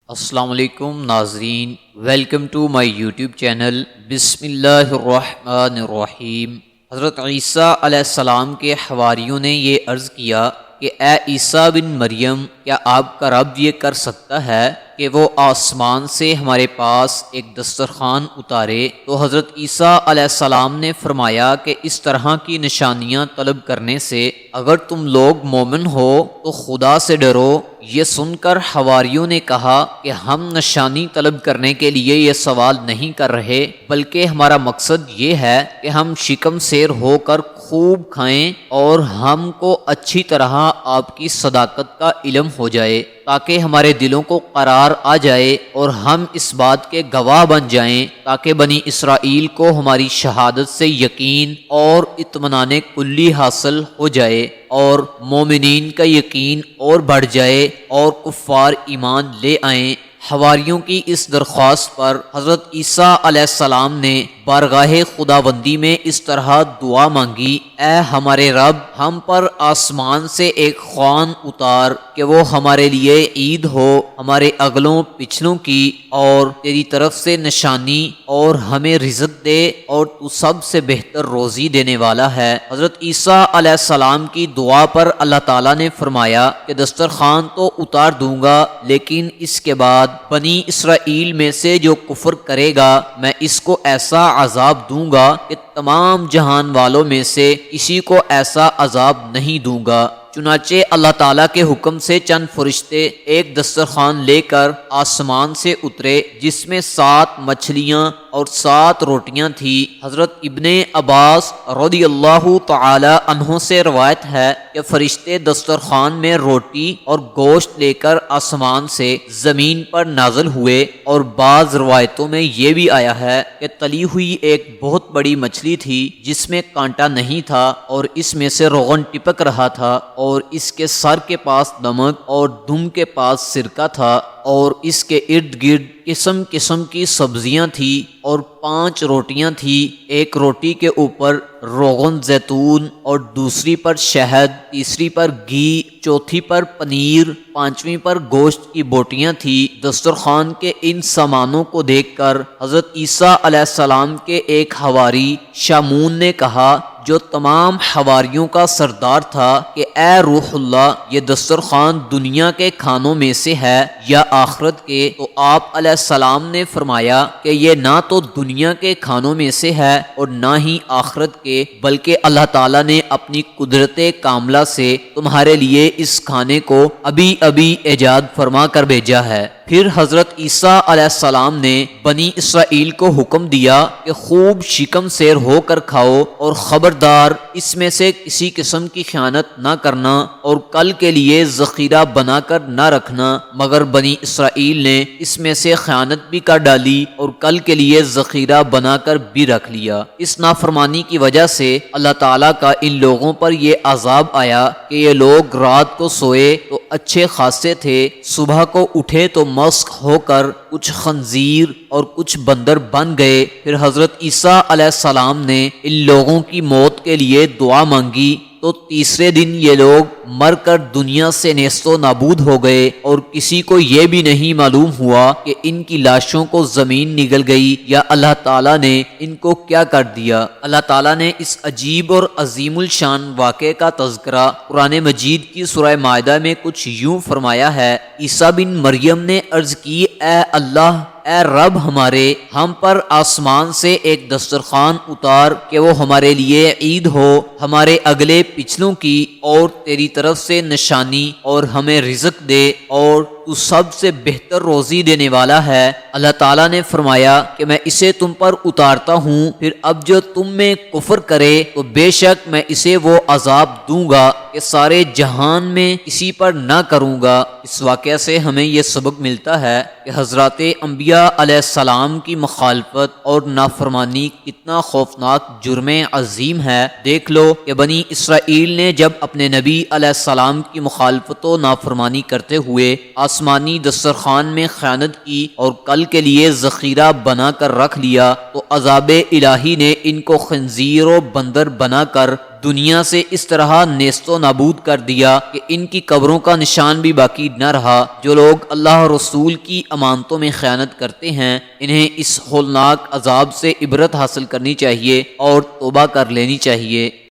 السلام علیکم ناظرین، welcome to my YouTube channel. بسم اللہ الرحمن الرحیم۔ حضرت عیسیٰ علیہ السلام کے حواریوں نے یہ عرض کیا کہ اے عیسیٰ بن مریم، کیا آپ کا رب یہ کر سکتا ہے کہ وہ آسمان سے ہمارے پاس ایک دسترخوان اتارے؟ تو حضرت عیسیٰ علیہ السلام نے فرمایا کہ اس طرح کی نشانیاں طلب کرنے سے اگر تم لوگ مومن ہو تو خدا سے ڈرو۔ یہ سن کر حواریوں نے کہا کہ ہم نشانی طلب کرنے کے لیے یہ سوال نہیں کر رہے، بلکہ ہمارا مقصد یہ ہے کہ ہم شکم سیر ہو کر خوب کھائیں اور ہم کو اچھی طرح آپ کی صداقت کا علم ہو جائے، تاکہ ہمارے دلوں کو قرار آ جائے اور ہم اس بات کے گواہ بن جائیں، تاکہ بنی اسرائیل کو ہماری شہادت سے یقین اور اطمینان کلی حاصل ہو جائے اور مومنین کا یقین اور بڑھ جائے اور کفار ایمان لے آئیں۔ حواریوں کی اس درخواست پر حضرت عیسیٰ علیہ السلام نے بارگاہ خداوندی میں اس طرح دعا مانگی: اے ہمارے رب، ہم پر آسمان سے ایک خوان اتار کہ وہ ہمارے لیے عید ہو، ہمارے اگلوں پچھلوں کی، اور تیری طرف سے نشانی، اور ہمیں رزق دے، اور تو سب سے بہتر روزی دینے والا ہے۔ حضرت عیسیٰ علیہ السلام کی دعا پر اللہ تعالیٰ نے فرمایا کہ دسترخوان تو اتار دوں گا، لیکن اس کے بعد بنی اسرائیل میں سے جو کفر کرے گا میں اس کو ایسا عذاب دوں گا کہ تمام جہان والوں میں سے کسی کو ایسا عذاب نہیں دوں گا۔ چنانچہ اللہ تعالیٰ کے حکم سے چند فرشتے ایک دسترخوان لے کر آسمان سے اترے، جس میں 7 مچھلیاں اور 7 روٹیاں تھیں۔ حضرت ابن عباس رضی اللہ تعالی عنہ سے روایت ہے کہ فرشتے دسترخوان میں روٹی اور گوشت لے کر آسمان سے زمین پر نازل ہوئے، اور بعض روایتوں میں یہ بھی آیا ہے کہ تلی ہوئی ایک بہت بڑی مچھلی تھی جس میں کانٹا نہیں تھا، اور اس میں سے روغن ٹپک رہا تھا، اور اس کے سر کے پاس نمک اور دم کے پاس سرکہ تھا، اور اس کے ارد گرد قسم قسم کی سبزیاں تھیں، اور 5 روٹیاں تھیں، ایک روٹی کے اوپر روغن زیتون، اور دوسری پر شہد، تیسری پر گھی، چوتھی پر پنیر، 5ویں پر گوشت کی بوٹیاں تھیں۔ دسترخوان کے ان سامانوں کو دیکھ کر حضرت عیسیٰ علیہ السلام کے ایک حواری شامون نے کہا، جو تمام حواریوں کا سردار تھا، کہ اے روح اللہ، یہ دسترخوان دنیا کے کھانوں میں سے ہے یا آخرت کے؟ تو آپ علیہ السلام نے فرمایا کہ یہ نہ تو دنیا کے کھانوں میں سے ہے اور نہ ہی آخرت کے، بلکہ اللہ تعالیٰ نے اپنی قدرت کاملہ سے تمہارے لیے اس کھانے کو ابھی ابھی ایجاد فرما کر بھیجا ہے۔ پھر حضرت عیسیٰ علیہ السلام نے بنی اسرائیل کو حکم دیا کہ خوب شکم سیر ہو کر کھاؤ، اور خبردار اس میں سے کسی قسم کی خیانت نہ کرنا، اور کل کے لیے ذخیرہ بنا کر نہ رکھنا۔ مگر بنی اسرائیل نے اس میں سے خیانت بھی کر ڈالی اور کل کے لیے ذخیرہ بنا کر بھی رکھ لیا۔ اس نافرمانی کی وجہ سے اللہ تعالیٰ کا ان لوگوں پر یہ عذاب آیا کہ یہ لوگ رات کو سوئے تو اچھے خاصے تھے، صبح کو اٹھے تو مسخ ہو کر کچھ خنزیر اور کچھ بندر بن گئے۔ پھر حضرت عیسیٰ علیہ السلام نے ان لوگوں کی موت کے لیے دعا مانگی، تو تیسرے دن یہ لوگ مر کر دنیا سے نیست و نابود ہو گئے، اور کسی کو یہ بھی نہیں معلوم ہوا کہ ان کی لاشوں کو زمین نگل گئی یا اللہ تعالیٰ نے ان کو کیا کر دیا۔ اللہ تعالیٰ نے اس عجیب اور عظیم الشان واقعے کا تذکرہ قرآن مجید کی سورہ مائدہ میں کچھ یوں فرمایا ہے: عیسیٰ بن مریم نے عرض کی، اے اللہ، اے رب ہمارے، ہم پر آسمان سے ایک دسترخوان اتار کہ وہ ہمارے لیے عید ہو، ہمارے اگلے پچھلوں کی، اور تیری طرف سے نشانی، اور ہمیں رزق دے، اور تو سب سے بہتر روزی دینے والا ہے۔ اللہ تعالیٰ نے فرمایا کہ میں اسے تم پر اتارتا ہوں، پھر اب جو تم میں کفر کرے تو بے شک میں اسے وہ عذاب دوں گا کہ سارے جہان میں کسی پر نہ کروں گا۔ اس واقعہ سے ہمیں یہ سبق ملتا ہے کہ حضرات انبیاء علیہ السلام کی مخالفت اور نافرمانی کتنا خوفناک جرم عظیم ہے۔ دیکھ لو کہ بنی اسرائیل نے جب اپنے نبی علیہ السلام کی مخالفت و نافرمانی کرتے ہوئے آسمانی دسترخوان میں خیانت کی اور کل کے لیے ذخیرہ بنا کر رکھ لیا، تو عذاب الہی نے ان کو خنزیر و بندر بنا کر دنیا سے اس طرح نیست و نابود کر دیا کہ ان کی قبروں کا نشان بھی باقی نہ رہا۔ جو لوگ اللہ اور رسول کی امانتوں میں خیانت کرتے ہیں انہیں اس ہولناک عذاب سے عبرت حاصل کرنی چاہیے اور توبہ کر لینی چاہیے۔